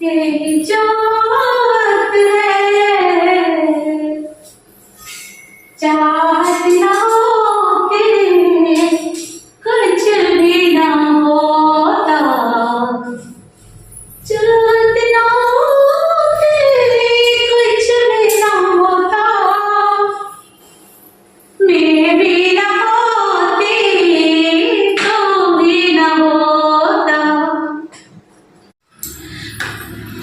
तेरी चाहत है, चाहत ना के कुछ भी ना होता, चाहत ना के कुछ भी ना होता, मैं भी ना होती तो भी ना होता।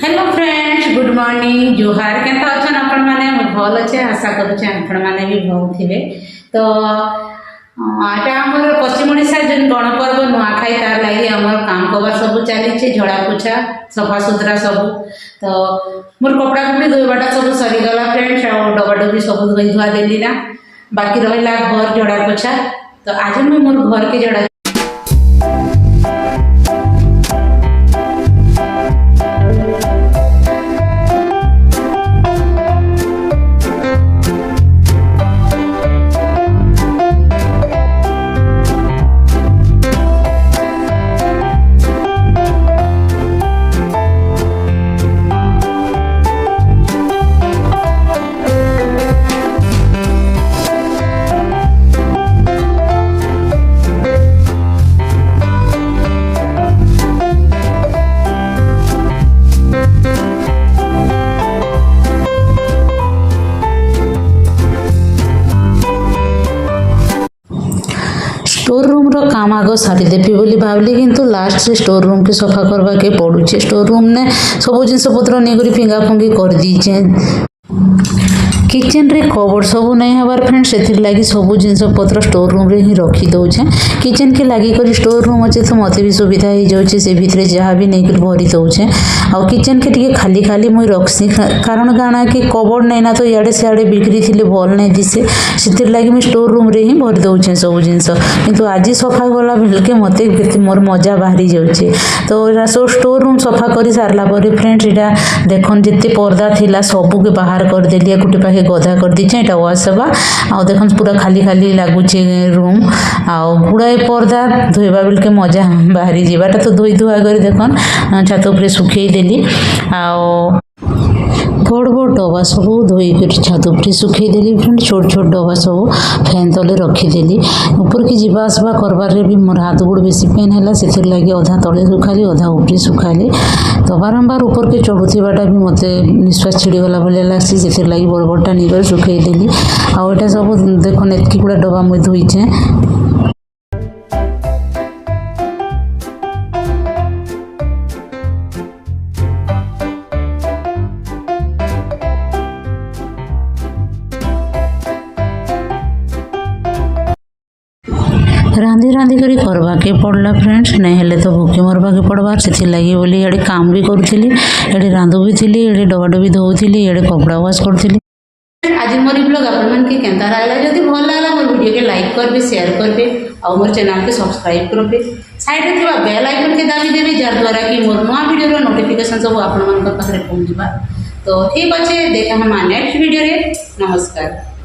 हेलो फ्रेंड्स, गुड मॉर्निंग, जोहार। केनता अछन आपण माने? भल अच्छे, आशा करुचे आपण माने भी भल थिबे। तो आटा हमर पश्चिम ओडिशा जन गणपर्व नुआखाई तार लागि हमर काम कबार सब चली छे, झड़ा पोछा सफा सुथरा सब। तो मोर कपड़ा कपड़ी धोइबाटा सब सरी गला फ्रेंड्स, और डबा डबी सब धोई धुआ देली ना, बाकी रहिला घर झड़ा पोछा। तो आज मैं मोर घर के झड़ा स्टोर रूम रो काम आग सारीदेवी बोली भावली, किंतु लास्ट स्टोर रूम के सफा करवा के पड़ुचे। स्टोर रूम ने सब जिनस पत्र नहीं फिंगा फुंगी कर दीचे। किचन रे कबोर्ड सब नहीं हबार फ्रेंड, से लगी सब जिनस पत्र स्टोर रूम रे ही रखी दौचे। किचन के लगी कर स्टोर रूम अच्छे तो मत भी सुविधा हो जाऊे, से भितर जहाँ भी नहीं कर भरी दौचे। आ किचन के टिके खाली खाली मुई रखसी, कारण काଣା कि कबोर्ड नहीं ना तो इे सियाड़े बिक्री थी भल नहीं दिसे, से लगी मुझे स्टोर रूम रे ही भरी दौचे सब जिनस। किंतु आज सफा गला बेलके मत मोर मजा बाहरी जाऊे। तो सब स्टोर रूम सफा कर सारा पर फ्रेंड्स, यहाँ देखन जिते पर्दा थिला सबू के बाहर करदेली, गोटे पाखे गधा कर दीचे। यहाँ वाश हवा आ देखन पूरा खाली खाली लगुचे रूम, गुड़ाए पर्दा धोइबा बेलके मजा बाहरी जावाटा। तो धोई धुआ कर देखन छात उपरे सुखई देली, बड़ बड़ डबा सब धोई कर छात उपरे सुखई देली फ्रेंड। छोट छोट डबा सब फैन तले रखीदेली। ऊपर की जीवा आसवा करबार भी मोर हाथ गोड़ बेसी पेन है, से लगे अधा तले सुखाली अधा उपरे सुखाली। तो बारंबार ऊपर के चढ़ुवाटा भी मत निश्वास छिड़गला भाया लगे, से लगे बड़ बड़टा नहीं सुखई देली। आटा सब देखो एतकी गुड़ा डबा मुझे धोईचे। रांधि रांधि करी करवा के पड़ला फ्रेंड्स, नहीं हेले तो भूखे मरवा के पड़बार, से लगी बोली ये काम भी करूली, ये रांधु भी थी, ये डबा डबी धोली, ये कपड़ा वाश करी। आज मोर ब्लॉग आपण के केनता लागला, जदि भल लागला मोर वीडियो के लाइक करबे, शेयर करबे और मोर चैनल के सब्सक्राइब करबे। साइड रे थिबा बेल आइकन के दाबी देबे, जार द्वारा कि मोर नवा वीडियो रो नोटिफिकेशन सब आपण मन पाखरे पहुंचबा। तो ठीक अच्छे, देखा हम नेक्स्ट वीडियो रे। नमस्कार।